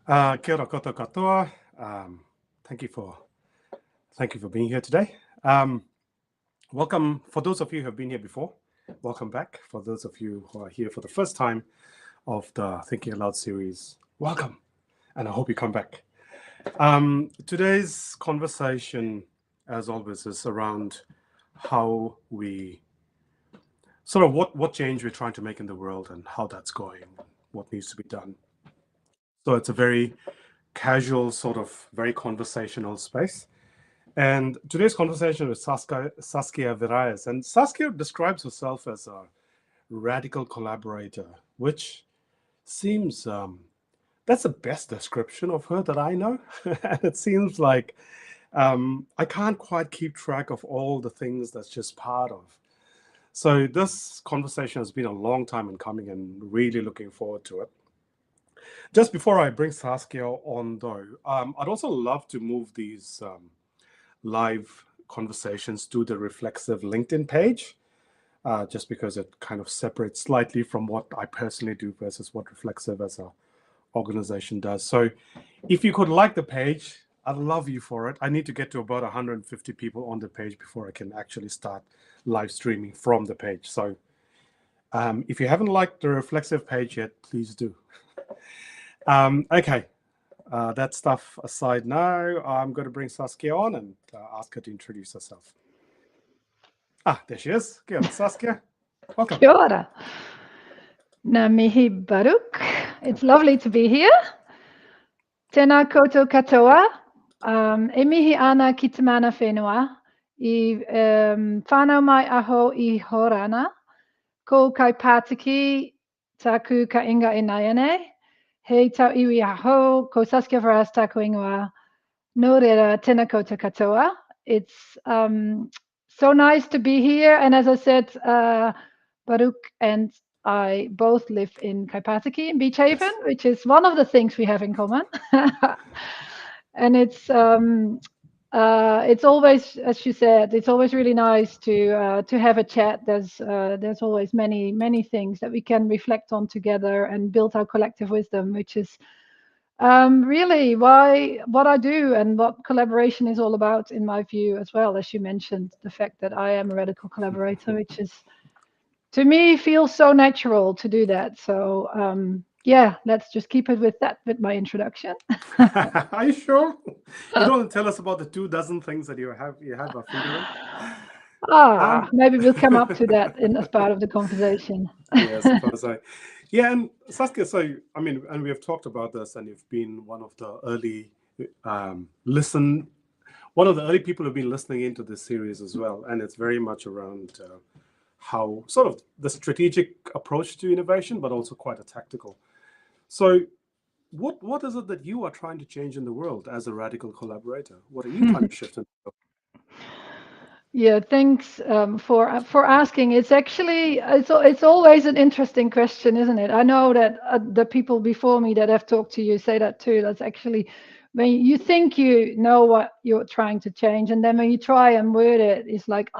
Kia ora koutou katoa. Thank you for being here today. Welcome for those of you who have been here before. Welcome back. For those of you who are here for the first time of the Thinking Aloud series, welcome, and I hope you come back. Today's conversation, as always, is around how we sort of what change we're trying to make in the world and how that's going, what needs to be done. So it's a very casual, sort of very conversational space. And today's conversation with Saskia Verraes. And Saskia describes herself as a radical collaborator, which seems that's the best description of her that I know. And it seems like I can't quite keep track of all the things that's just part of. So this conversation has been a long time in coming and really looking forward to it. Just before I bring Saskia on, though, I'd also love to move these live conversations to the Reflexive LinkedIn page, just because it kind of separates slightly from what I personally do versus what Reflexive as an organization does. So if you could like the page, I'd love you for it. I need to get to about 150 people on the page before I can actually start live streaming from the page. So if you haven't liked the Reflexive page yet, please do. Okay, that stuff aside now, I'm going to bring Saskia on and ask her to introduce herself. There she is. Kia ora, Saskia. Welcome. Kia ora. Ngā mihi Baruch. It's lovely to be here. Tēnā koutou katoa. E mihi ana ki te mana whenua. I whānau mai aho I Horana. Ko kai Pātiki taku ka inga I Naiane. Hei tau iwi aho, ko Saskia Verraes taku ingoa. Nō reira, tēnā koutou katoa. It's so nice to be here. And as I said, Baruch and I both live in Kaipatiki in Beach Haven, yes, which is one of the things we have in common. And it's always, as you said, it's always really nice to have a chat. There's always many things that we can reflect on together and build our collective wisdom, which is really what I do and what collaboration is all about, in my view, as well. As you mentioned, the fact that I am a radical collaborator, which is, to me, feels so natural to do that. So yeah, let's just keep it with my introduction. Are you sure? You don't want to tell us about the 24 things that you have a finger in? Maybe we'll come up to that as part of the conversation. Yes, I suppose so. Yeah, and Saskia, so I mean, and we have talked about this, and you've been one of the early one of the early people who've been listening into this series as well, and it's very much around how sort of the strategic approach to innovation, but also quite a tactical. So, what is it that you are trying to change in the world as a radical collaborator? What are you trying to shift in the world? Yeah, thanks for asking. It's actually it's always an interesting question, isn't it? I know that the people before me that have talked to you say that too. That's actually when you think you know what you're trying to change, and then when you try and word it, it's like,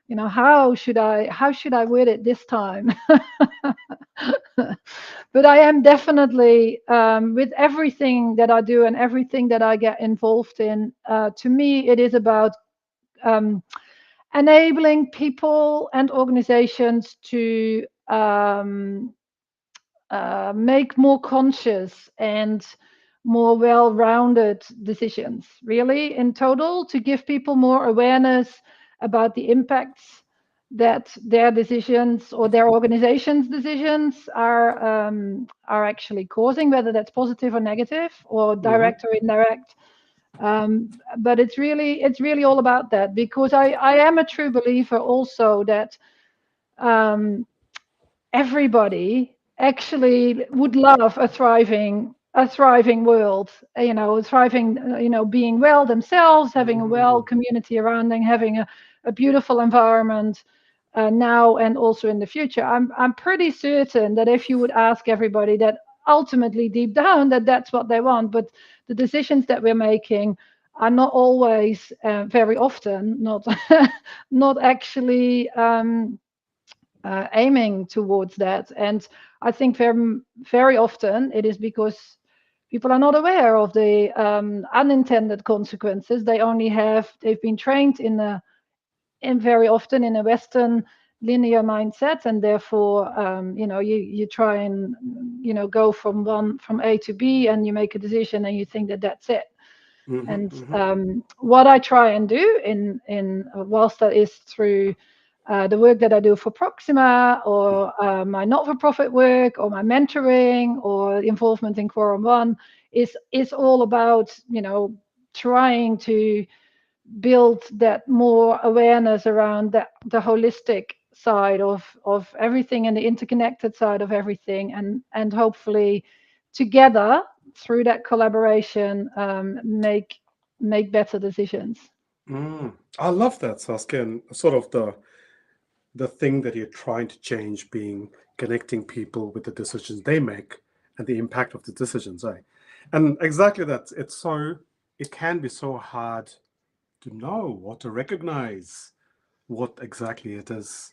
you know, how should I word it this time? But I am definitely with everything that I do and everything that I get involved in. To me, it is about enabling people and organizations to make more conscious and more well-rounded decisions, really, in total, to give people more awareness about the impacts that their decisions or their organization's decisions are actually causing, whether that's positive or negative or direct or indirect. But it's really all about that, because I am a true believer also that everybody actually would love a thriving world, you know, being well themselves, having a well community around them, having a beautiful environment now and also in the future. I'm pretty certain that if you would ask everybody, that ultimately deep down that's what they want. But the decisions that we're making are not always, very often, not actually aiming towards that. And I think very often it is because people are not aware of the unintended consequences. They've been trained in very often in a Western linear mindset, and therefore you try and go from A to B, and you make a decision and you think that that's it. And what I try and do in whilst that is through the work that I do for Proxima, or my not-for-profit work, or my mentoring, or involvement in Quorum One, is all about trying to build that more awareness around the holistic side of everything, and the interconnected side of everything, and hopefully together through that collaboration make better decisions. I love that, Saskia, and sort of the thing that you're trying to change being connecting people with the decisions they make and the impact of the decisions, eh? And exactly that. It can be so hard to know or to recognize what exactly it is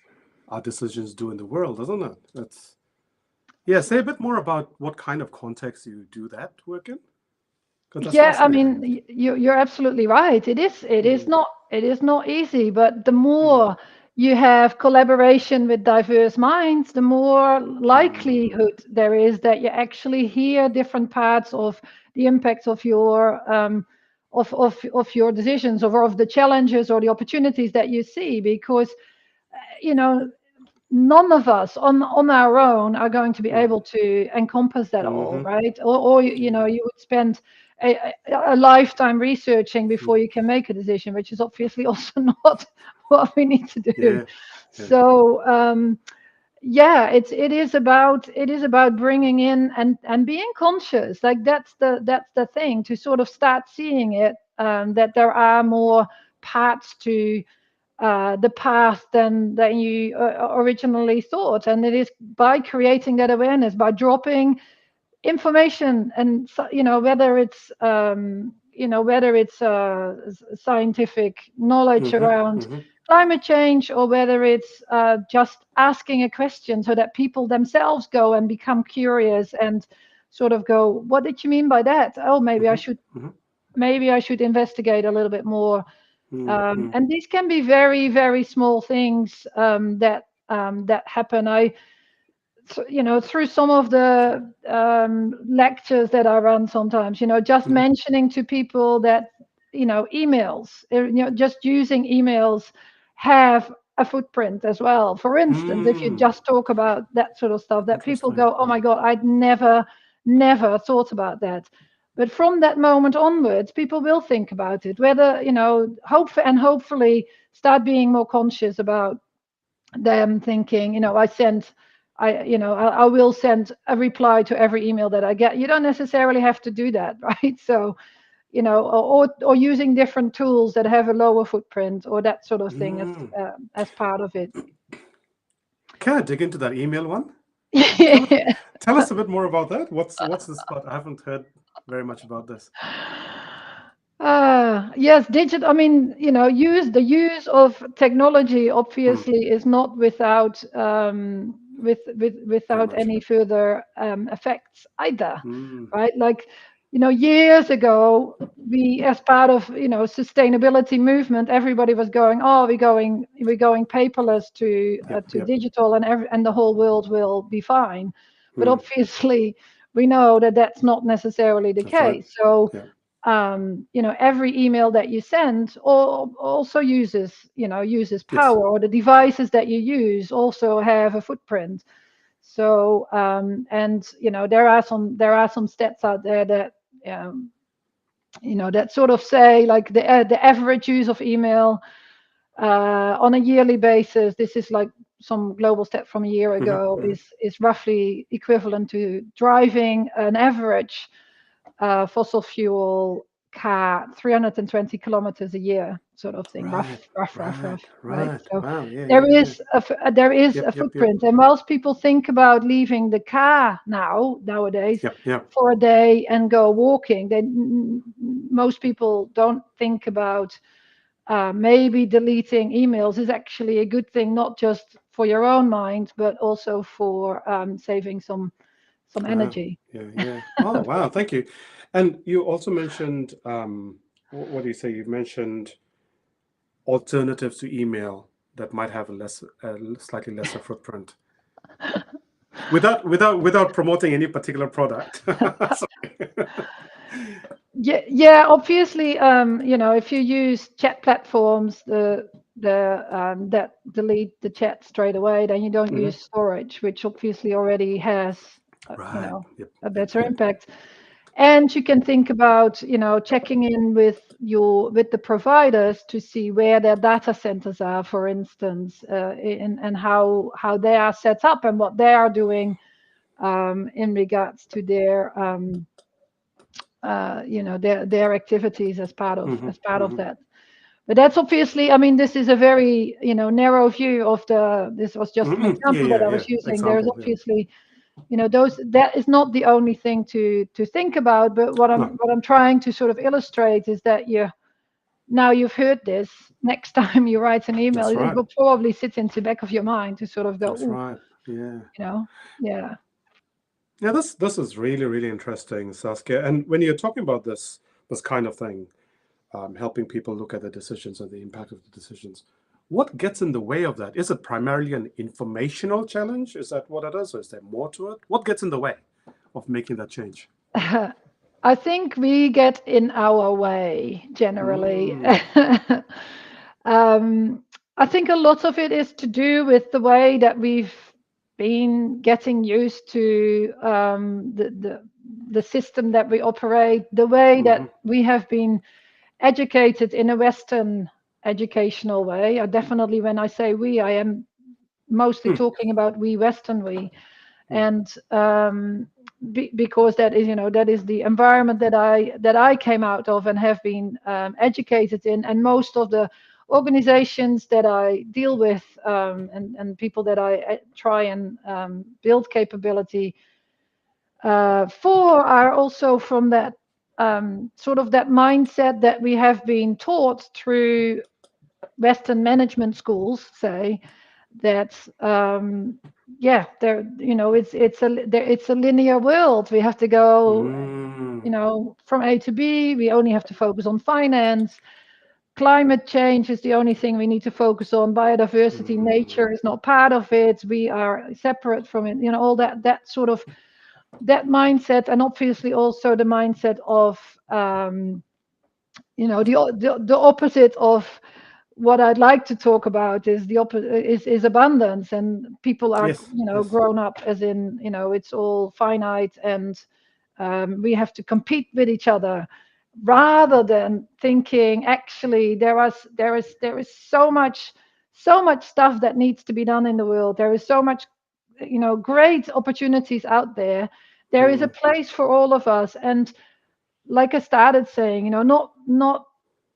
our decisions do in the world, doesn't it? Say a bit more about what kind of context you do that work in. That's Yeah, I fascinating. mean, you're absolutely right. It is not easy, but the more you have collaboration with diverse minds, the more likelihood there is that you actually hear different parts of the impacts of your of your decisions, or of the challenges or the opportunities that you see, because none of us on our own are going to be able to encompass that all, right? Or you would spend a lifetime researching before you can make a decision, which is obviously also not what we need to do. Yeah. So it is about bringing in and being conscious. Like that's the thing, to sort of start seeing it, that there are more parts to the path than you originally thought. And it is by creating that awareness, by dropping information, and whether it's scientific knowledge around climate change, or whether it's just asking a question, so that people themselves go and become curious and sort of go, what did you mean by that? Oh, maybe I should investigate a little bit more. And these can be very, very small things that happen. Through some of the lectures that I run sometimes, just mentioning to people that, emails, just using emails have a footprint as well. For instance, if you just talk about that sort of stuff, that people go, oh my God, I'd never thought about that. But from that moment onwards, people will think about it, whether, hopefully start being more conscious about them thinking, I will send a reply to every email that I get. You don't necessarily have to do that, right? So, or using different tools that have a lower footprint, or that sort of thing as part of it. Can I dig into that email one? Tell us a bit more about that. What's this part? I haven't heard very much about this. Yes, digital. I mean, the use of technology obviously is not without without any further effects either, right? Like, years ago, we, as part of sustainability movement, everybody was going, oh, we're going paperless to digital, and the whole world will be fine. But obviously, we know that that's not necessarily the case. So. Every email that you send also uses power, or the devices that you use also have a footprint. So and there are some stats out there that that sort of say, like, the average use of email on a yearly basis, this is like some global stat from a year ago, is roughly equivalent to driving an average fossil fuel car 320 kilometers a year, sort of thing. Rough. Right. So wow. there is a footprint. And most people think about leaving the car nowadays for a day and go walking. Most people don't think about maybe deleting emails is actually a good thing, not just for your own mind, but also for saving some energy. Oh, wow. Thank you. And you also mentioned, what do you say? You mentioned alternatives to email that might have a slightly lesser footprint. Without promoting any particular product. Yeah. Obviously, if you use chat platforms, that delete the chat straight away, then you don't use storage, which obviously already has, Right. Yep. a better impact. And you can think about, checking in with the providers to see where their data centers are, for instance, and how they are set up and what they are doing in regards to their their activities as part of that. But that's obviously, I mean, this is a very narrow view of this was just an example that I Yeah. was using. There's Example. Yeah. obviously that is not the only thing to think about, but what No, I'm trying to sort of illustrate is that now you've heard this. Next time you write an email, that's it right. will probably sit in the back of your mind to sort of go, That's ooh, right. Yeah. yeah. Yeah. This is really, really interesting, Saskia. And when you're talking about this kind of thing, helping people look at the decisions and the impact of the decisions, what gets in the way of that? Is it primarily an informational challenge? Is that what it is, or is there more to it? What gets in the way of making that change? I think we get in our way generally. I think a lot of it is to do with the way that we've been getting used to the system that we operate, the way that we have been educated in a Western educational way. Definitely, when I say we, I am mostly talking about Western we. And because that is the environment that I came out of and have been educated in, and most of the organizations that I deal with and people that I try and build capability for are also from that sort of that mindset that we have been taught through Western management schools, say, that it's a linear world. We have to go from A to B. We only have to focus on finance. Climate change is the only thing we need to focus on. Biodiversity, nature is not part of it. We are separate from it. All that sort of that mindset, and obviously also the mindset of the opposite of what I'd like to talk about is the opposite is abundance, and people are Yes. Yes. grown up as in it's all finite, and we have to compete with each other, rather than thinking actually there is so much stuff that needs to be done in the world. There is so much great opportunities out there. There is a place for all of us, and like I started saying, not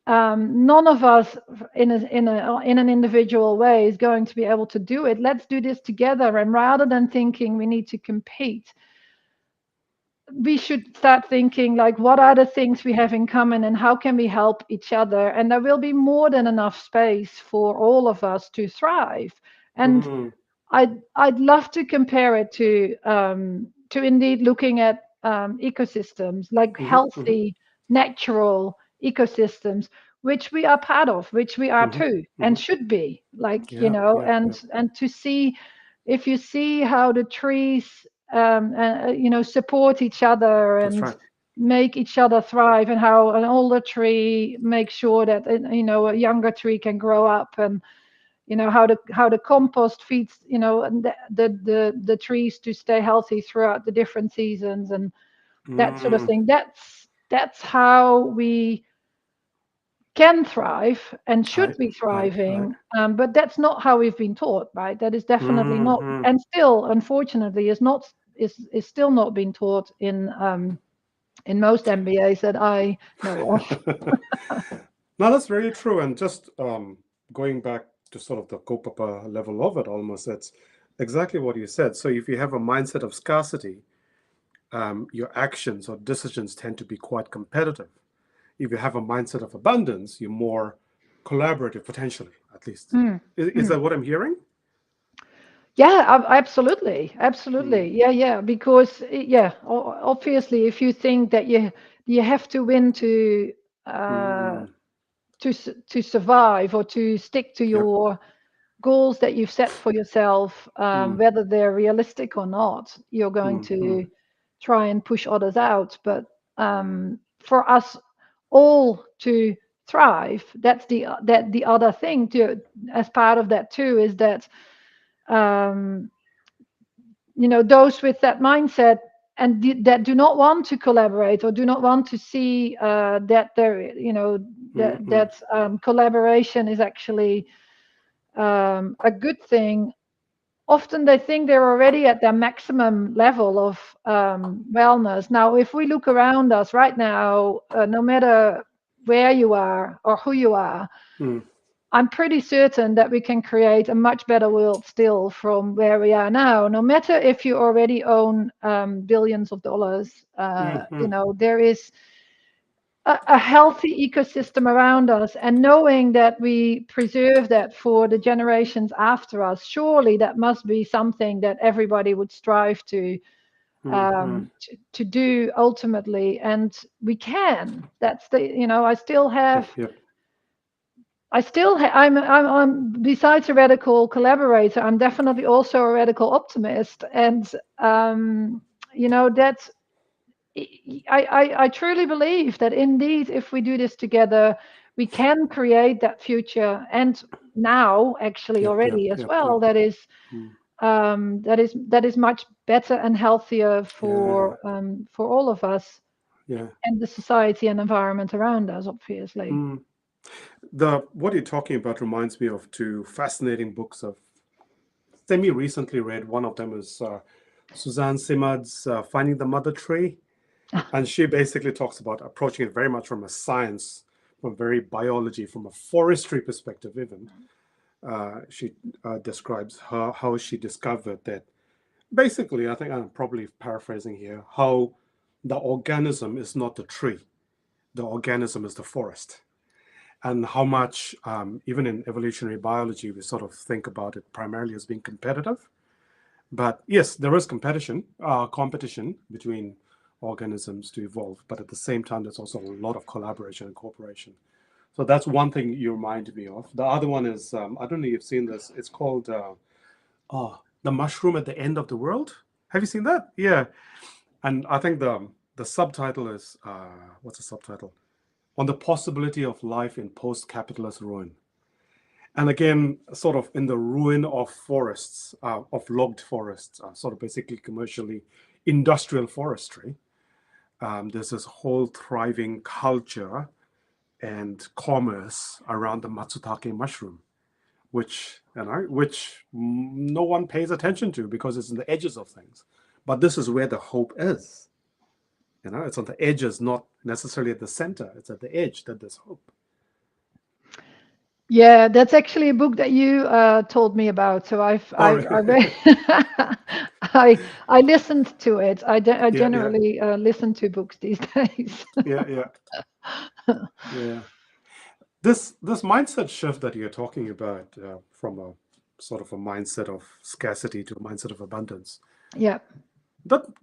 none of us in an individual way is going to be able to do it. Let's do this together. And rather than thinking we need to compete, we should start thinking like, what are the things we have in common and how can we help each other? And there will be more than enough space for all of us to thrive. And I'd love to compare it to indeed looking at ecosystems, like healthy, natural ecosystems, which we are part of, which we are too, and should be, like, and to see, if you see how the trees support each other That's and right. make each other thrive, and how an older tree makes sure that a younger tree can grow up, and how the compost feeds and the trees to stay healthy throughout the different seasons, and that sort of thing. That's how we can thrive and should be Right. thriving, but that's not how we've been taught, right? That is definitely not, and still unfortunately is still not being taught in most MBAs that I know of. No, that's very true. And just going back to sort of the kaupapa level of it, almost, that's exactly what you said. So if you have a mindset of scarcity, your actions or decisions tend to be quite competitive. If you have a mindset of abundance, you're more collaborative, potentially, at least. Is that what I'm hearing? Yeah, absolutely. Yeah, because obviously, if you think that you have to win to survive, or to stick to Yep. your goals that you've set for yourself, Mm. whether they're realistic or not. You're going Mm. to try and push others out. But for us all to thrive, that's the other thing to, as part of that too, is that those with that mindset and that do not want to collaborate, or do not want to see that there, that collaboration is actually a good thing. Often they think they're already at their maximum level of wellness. Now, if we look around us right now, no matter where you are or who you are, I'm pretty certain that we can create a much better world still from where we are now. No matter if you already own billions of dollars, there is a healthy ecosystem around us, and knowing that we preserve that for the generations after us, surely that must be something that everybody would strive to do ultimately. And we can. That's I still have. Yep. I'm besides a radical collaborator, I'm definitely also a radical optimist, and that's. I truly believe that indeed, if we do this together, we can create that future, and now actually already as well. That is much better and healthier for all of us, and the society and environment around us, obviously. What you're talking about reminds me of two fascinating books I've semi-recently read. One of them is Suzanne Simard's Finding the Mother Tree. And she basically talks about approaching it very much from a science, from very biology, from a forestry perspective even. She describes how she discovered that basically, I think I'm probably paraphrasing here, how the organism is not the tree. The organism is the forest. And how much, even in evolutionary biology, we sort of think about it primarily as being competitive. But yes, there is competition between organisms to evolve, but at the same time there's also a lot of collaboration and cooperation. So that's one thing you reminded me of. The other one is I don't know if you've seen this. It's called The Mushroom at the End of the World. Have you seen that? Yeah. And I think the subtitle is what's the subtitle? On the Possibility of Life in Post-Capitalist Ruin. And again, sort of in the ruin of forests, of logged forests, sort of basically commercially industrial forestry. There's this whole thriving culture and commerce around the matsutake mushroom, which no one pays attention to because it's in the edges of things. But this is where the hope is. It's on the edges, not necessarily at the center. It's at the edge that there's hope. Yeah, that's actually a book that you told me about. So I read, I listened to it. I generally listen to books these days. Yeah. This mindset shift that you're talking about, from a sort of a mindset of scarcity to a mindset of abundance. Yeah.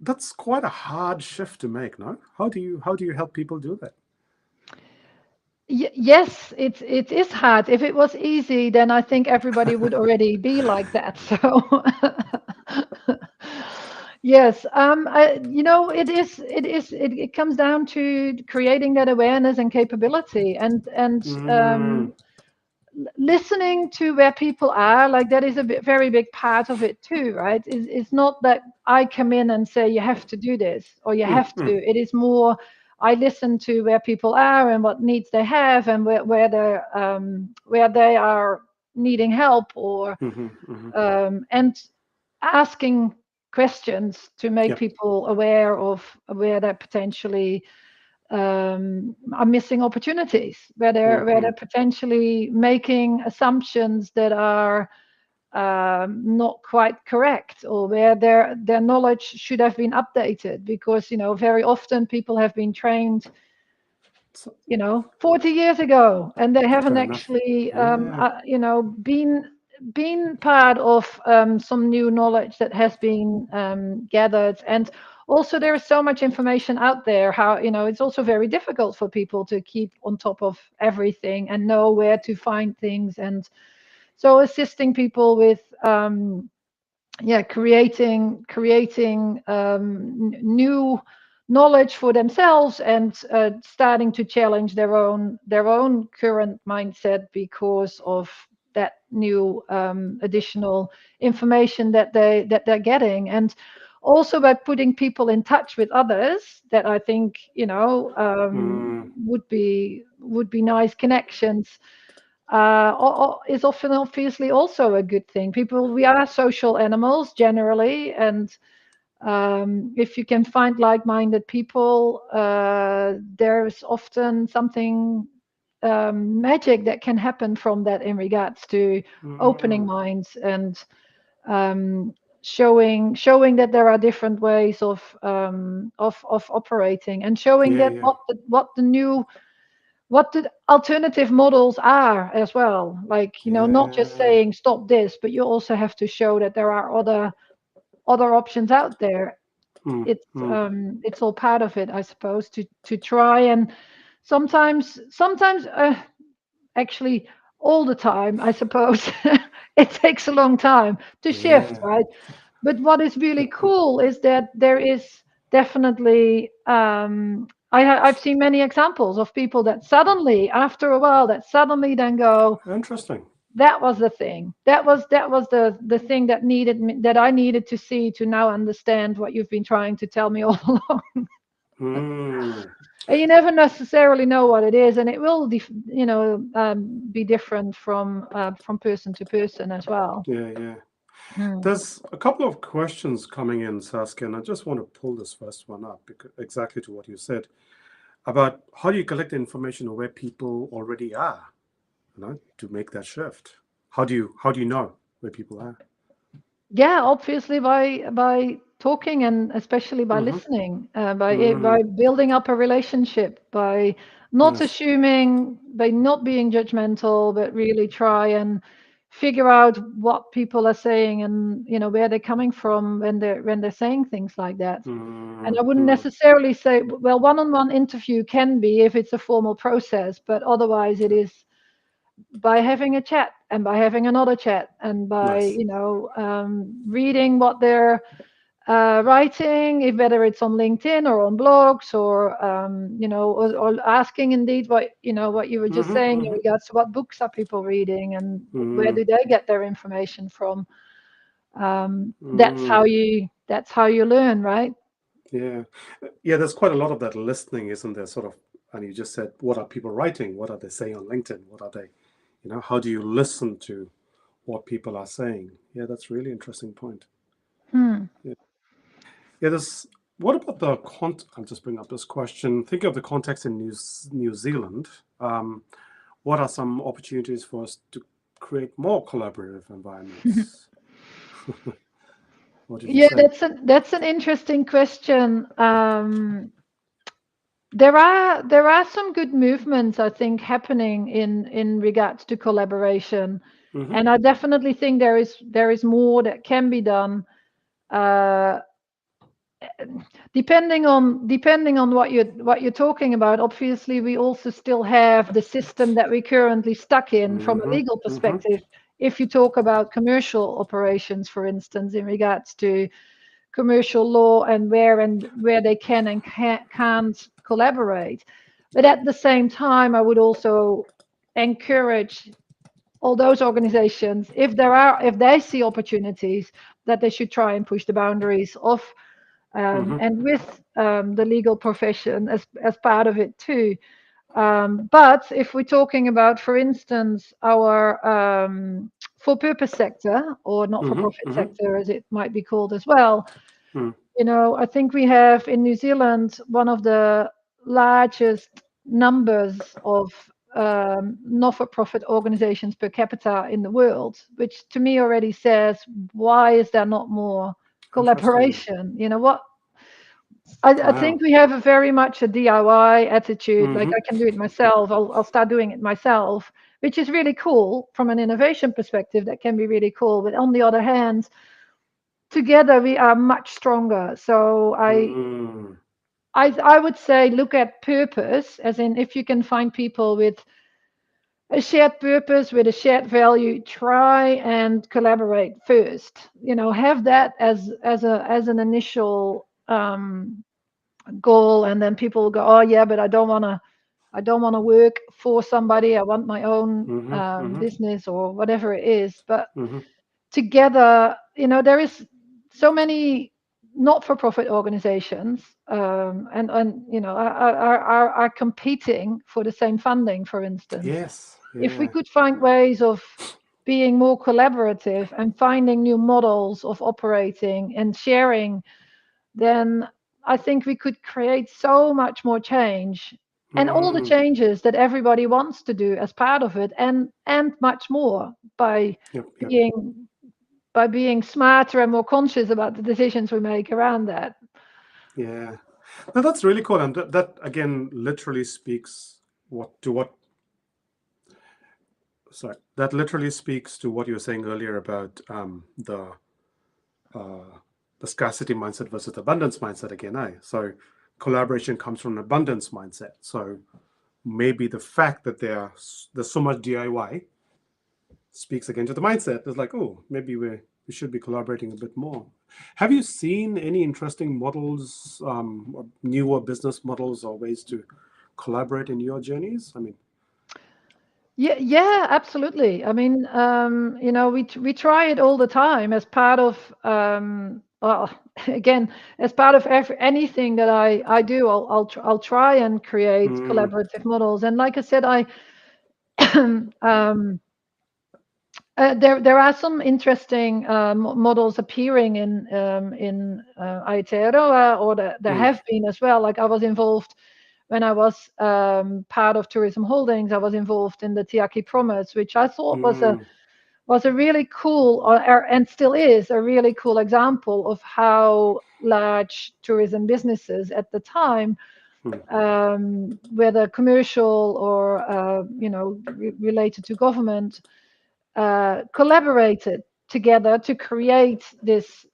That's quite a hard shift to make, no? How do you help people do that? Yes, it is hard. If it was easy, then I think everybody would already be like that. So yes, it comes down to creating that awareness and capability, and listening to where people are. Like, that is a very big part of it too, right? It's not that I come in and say you have to do this or you have to. It is more, I listen to where people are and what needs they have, and where they are needing help, or and asking questions to make people aware of where they're potentially are missing opportunities, where they're potentially making assumptions that are not quite correct, or where their knowledge should have been updated, because very often people have been trained 40 years ago, and they haven't actually been part of some new knowledge that has been gathered. And also there is so much information out there. How, it's also very difficult for people to keep on top of everything and know where to find things. And so assisting people with creating new knowledge for themselves, and starting to challenge their own current mindset because of that new additional information that they're getting. And also by putting people in touch with others that I think would be nice connections, is often obviously also a good thing. We are social animals generally, and if you can find like-minded people, there's often something magic that can happen from that in regards to opening minds and showing that there are different ways of operating, and showing that what the alternative models are as well. Like, not just saying stop this, but you also have to show that there are other options out there. It's all part of it, I suppose, to try. And sometimes actually all the time, I suppose, it takes a long time to shift, right? But what is really cool is that there is definitely I've seen many examples of people that suddenly, after a while, then go, Interesting. that was the thing. That was the thing that I needed to see to now understand what you've been trying to tell me all along. And you never necessarily know what it is, and it will be different from person to person as well. There's a couple of questions coming in, Saskia, and I just want to pull this first one up because exactly to what you said about how do you collect information on where people already are, to make that shift. How do you know where people are? Yeah, obviously by talking, and especially by listening, by building up a relationship, by not assuming, by not being judgmental, but really try and figure out what people are saying, and where they're coming from when they're saying things like that. And I wouldn't necessarily say, well, one-on-one interview can be if it's a formal process, but otherwise it is by having a chat, and by having another chat, and by reading what they're writing, if whether it's on LinkedIn or on blogs, or or asking indeed what you were just saying in regards to what books are people reading, and where do they get their information from. That's how you learn, right? Yeah, there's quite a lot of that listening, isn't there? Sort of, and you just said, what are people writing? What are they saying on LinkedIn? What are they, how do you listen to what people are saying? Yeah, that's a really interesting point. There's, what about the I'll just bring up this question. Think of the context in New Zealand. What are some opportunities for us to create more collaborative environments? What did you say? That's an interesting question. There are some good movements, I think, happening in regards to collaboration, and I definitely think there is more that can be done. Depending on what you're talking about. Obviously, we also still have the system that we're currently stuck in from a legal perspective. If you talk about commercial operations, for instance, in regards to commercial law, and where they can and can't collaborate. But at the same time, I would also encourage all those organizations, if they see opportunities, that they should try and push the boundaries of and with the legal profession as part of it too. But if we're talking about, for instance, our for-purpose sector, or not-for-profit sector, as it might be called as well, I think we have in New Zealand one of the largest numbers of not-for-profit organizations per capita in the world, which to me already says, why is there not more collaboration? I think we have a very much a DIY attitude. Like, I can do it myself. I'll start doing it myself, which is really cool from an innovation perspective. That can be really cool. But on the other hand, together we are much stronger. So Mm. I would say look at purpose, as in if you can find people with a shared purpose, with a shared value, try and collaborate first. Have that as an initial goal, and then people go, oh yeah, but I don't want to work for somebody. I want my own Mm-hmm, mm-hmm, business or whatever it is. But mm-hmm. together, there is so many not-for-profit organizations, and are competing for the same funding, for instance. Yes, If we yeah. could find ways of being more collaborative and finding new models of operating and sharing, then I think we could create so much more change, and all the Mm. changes that everybody wants to do as part of it, and much more by Yep, yep. being by being smarter and more conscious about the decisions we make around that. Yeah. No, that's really cool. And that again literally speaks that literally speaks to what you were saying earlier about uh, the scarcity mindset versus abundance mindset again. So collaboration comes from an abundance mindset. So maybe the fact that there's so much DIY speaks again to the mindset. It's like, oh, maybe we should be collaborating a bit more. Have you seen any interesting models, or newer business models or ways to collaborate in your journeys? I mean, Yeah, absolutely. I mean, we try it all the time as part of, well, again, as part of anything that I do. I'll try and create mm, collaborative models. And like I said, um, there are some interesting models appearing in Aotearoa, or there mm, have been as well. Like I was involved when I was part of Tourism Holdings. I was involved in the Tiaki Promise, which I thought mm, was a really cool, and still is a really cool example of how large tourism businesses at the time, mm, whether commercial or related to government, collaborated together to create this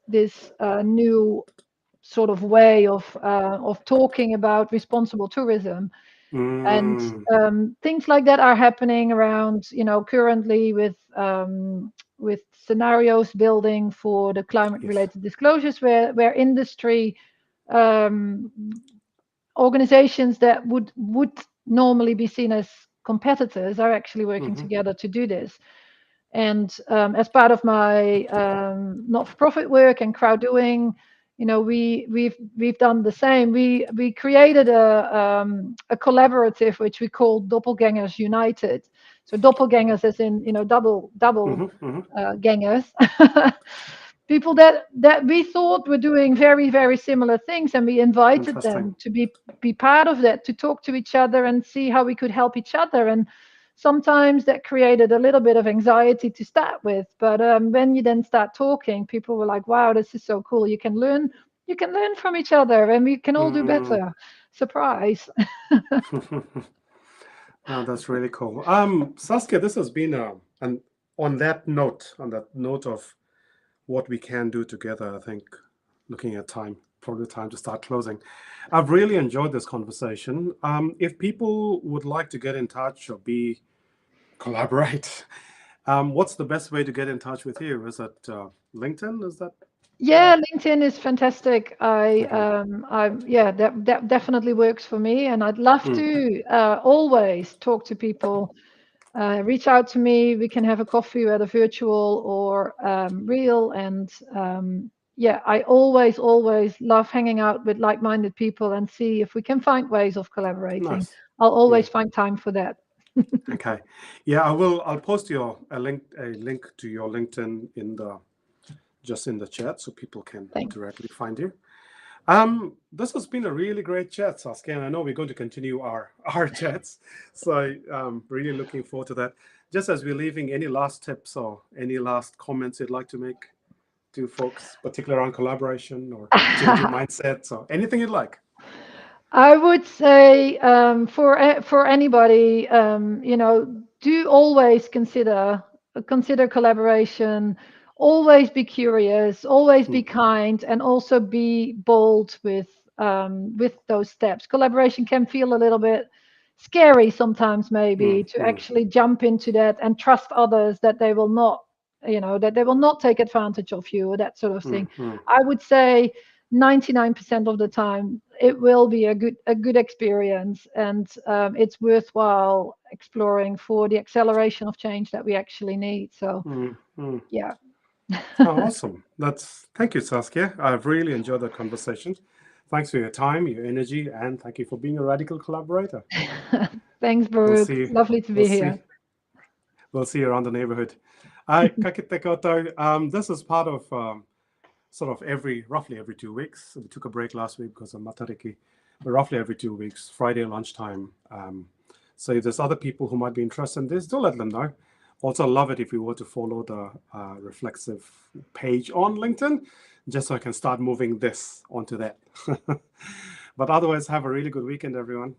new sort of way of talking about responsible tourism. And mm. things like that are happening around, currently with scenarios building for the climate Yes. related disclosures, where industry, um, organizations that would normally be seen as competitors are actually working Mm-hmm, together to do this. And as part of my not-for-profit work and CrowdDoing, we've done the same. We created a collaborative which we call Doppelgangers United. So doppelgangers, as in double mm-hmm, mm-hmm. gangers, people that we thought were doing very, very similar things, and we invited Interesting. them to be part of that, to talk to each other and see how we could help each other. And sometimes that created a little bit of anxiety to start with, but when you then start talking, people were like, wow, this is so cool. You can learn from each other, and we can all do Mm. better. Surprise. No, that's really cool. Saskia, this has been and on that note of what we can do together, I think looking at time, probably time to start closing. I've really enjoyed this conversation. If people would like to get in touch or collaborate, what's the best way to get in touch with you? Is it LinkedIn? Is that Yeah, LinkedIn is fantastic. okay? Yeah, that definitely works for me, and I'd love Mm, to always talk to people. Reach out to me. We can have a coffee, whether virtual or real. And yeah, I always love hanging out with like-minded people and see if we can find ways of collaborating. nice. I'll Yeah. always find time for that. Okay. Yeah, I will. I'll post a link to your LinkedIn just in the chat so people can Thanks. directly find you. This has been a really great chat, Saskia, and I know we're going to continue our chats. So really looking forward to that. Just as we're leaving, any last tips or any last comments you'd like to make to folks, particularly around collaboration or changing mindsets or anything you'd like? I would say for anybody, do always consider collaboration, always be curious, always be kind, and also be bold with those steps. Collaboration can feel a little bit scary sometimes, maybe, to actually jump into that and trust others that they will not, that they will not take advantage of you, or that sort of thing. I would say 99% of the time it will be a good experience, and it's worthwhile exploring for the acceleration of change that we actually need. So yeah. Oh, awesome. Thank you, Saskia. I've really enjoyed the conversation. Thanks for your time, your energy, and thank you for being a radical collaborator. Thanks, Baruch. Lovely to be here. We'll see you around the neighborhood. Ka kite koutou. This is part of sort of roughly every 2 weeks. We took a break last week because of Matariki, but roughly every 2 weeks, Friday lunchtime. So if there's other people who might be interested in this, do let them know. Also, love it if you were to follow the Reflexive page on LinkedIn, just so I can start moving this onto that. But otherwise, have a really good weekend, everyone.